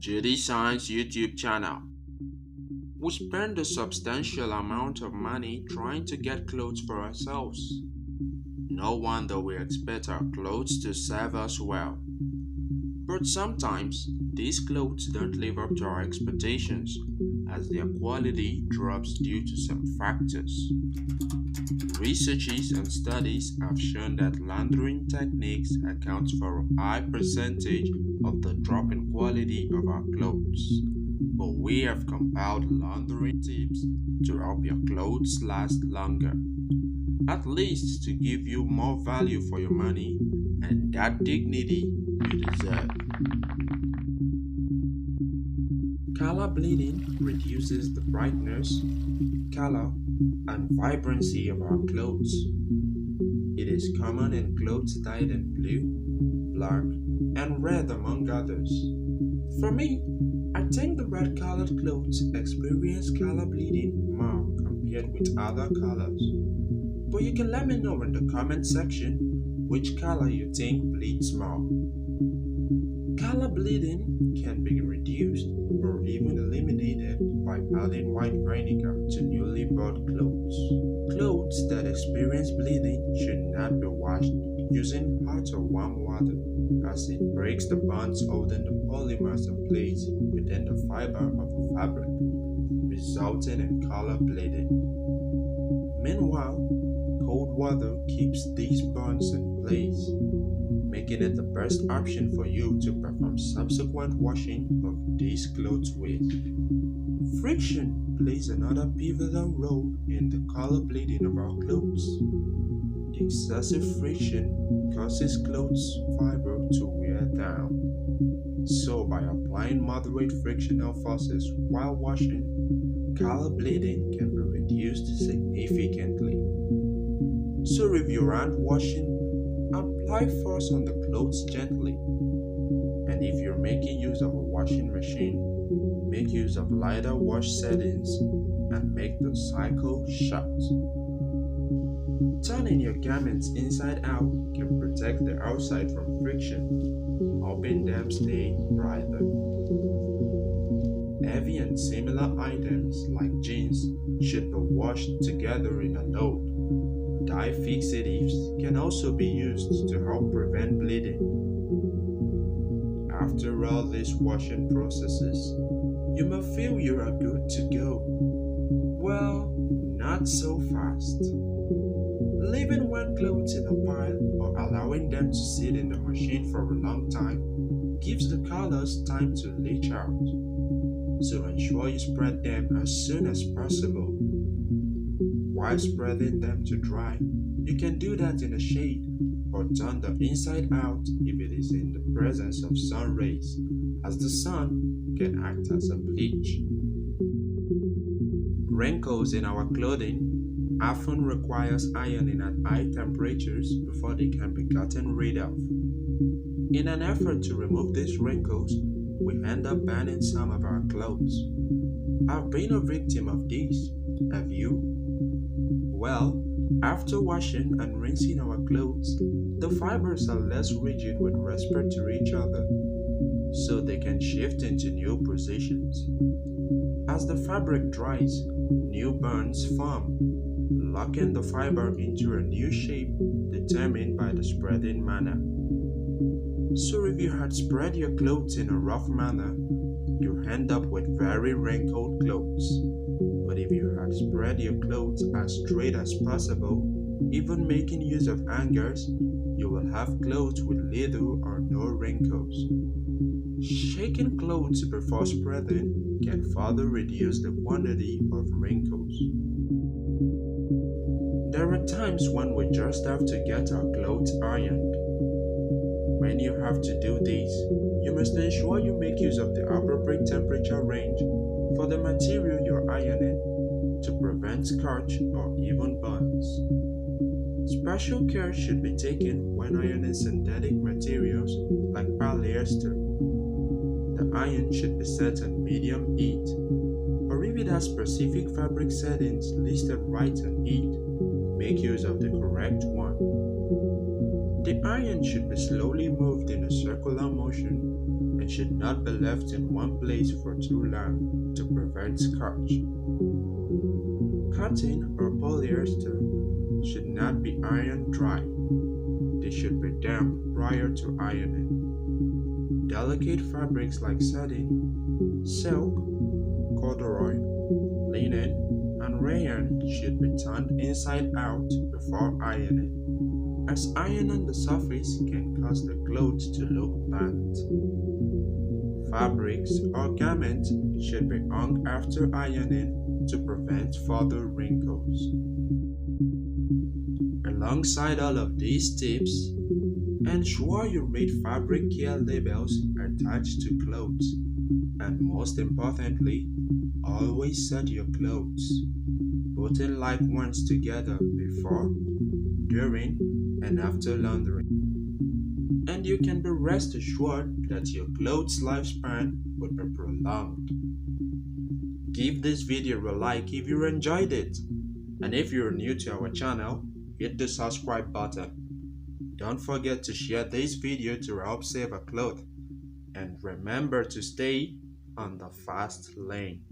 GD Science YouTube channel. We spend a substantial amount of money trying to get clothes for ourselves. No wonder we expect our clothes to serve us well. But sometimes, these clothes don't live up to our expectations as their quality drops due to some factors. Researches and studies have shown that laundering techniques account for a high percentage of the drop in quality of our clothes. But we have compiled laundering tips to help your clothes last longer, at least to give you more value for your money and that dignity you deserve. Color bleeding reduces the brightness, color, and vibrancy of our clothes. It is common in clothes dyed in blue, black, and red among others. For me, I think the red colored clothes experience color bleeding more compared with other colors. But you can let me know in the comment section which color you think bleeds more. Color bleeding can be reduced or even eliminated by adding white vinegar to newly bought clothes. Clothes that experience bleeding should not be washed using hot or warm water, as it breaks the bonds holding the polymers in place within the fiber of the fabric, resulting in color bleeding. Meanwhile, cold water keeps these bonds in place, making it the best option for you to perform subsequent washing of these clothes with. Friction plays another pivotal role in the color bleeding of our clothes. Excessive friction causes clothes fiber to wear down. So by applying moderate frictional forces while washing, color bleeding can be reduced significantly. So if you're hand washing, apply force on the clothes gently. And if you're making use of a washing machine, make use of lighter wash settings and make the cycle short. Turning your garments inside out can protect the outside from friction, helping them stay brighter. Heavy and similar items like jeans should be washed together in a load. Dye fixatives can also be used to help prevent bleeding. After all these washing processes, you may feel you are good to go. Well, not so fast. Leaving wet clothes in a pile or allowing them to sit in the machine for a long time gives the colors time to leach out. So ensure you spread them as soon as possible. While spreading them to dry, you can do that in the shade or turn the inside out if it is in the presence of sun rays, as the sun can act as a bleach. Wrinkles in our clothing often requires ironing at high temperatures before they can be gotten rid of. In an effort to remove these wrinkles, we end up burning some of our clothes. I've been a victim of this. Have you? Well, after washing and rinsing our clothes, the fibers are less rigid with respect to each other, so they can shift into new positions. As the fabric dries, new burns form, locking the fiber into a new shape determined by the spreading manner. So if you had spread your clothes in a rough manner, you end up with very wrinkled clothes. But if you had spread your clothes as straight as possible, even making use of hangers, you will have clothes with little or no wrinkles. Shaking clothes before spreading can further reduce the quantity of wrinkles. There are times when we just have to get our clothes ironed. When you have to do this, you must ensure you make use of the appropriate temperature range for the material you're ironing to prevent scorch or even burns. Special care should be taken when ironing synthetic materials like polyester. The iron should be set on medium heat, or if it has specific fabric settings listed right on heat, make use of the correct one. The iron should be slowly moved in a circular motion, and should not be left in one place for too long to prevent scratch. Cotton or polyester should not be ironed dry. They should be damp prior to ironing. Delicate fabrics like satin, silk, corduroy, linen, and rayon should be turned inside out before ironing, as iron on the surface can cause the clothes to look burnt. Fabrics or garments should be hung after ironing to prevent further wrinkles. Alongside all of these tips, ensure you read fabric care labels attached to clothes, and most importantly, always set your clothes, putting like ones together before, during, and after laundering. And you can be rest assured that your clothes lifespan will be prolonged. Give this video a like if you enjoyed it, and if you're new to our channel, hit the subscribe button. Don't forget to share this video to help save a cloth, and remember to stay on the fast lane.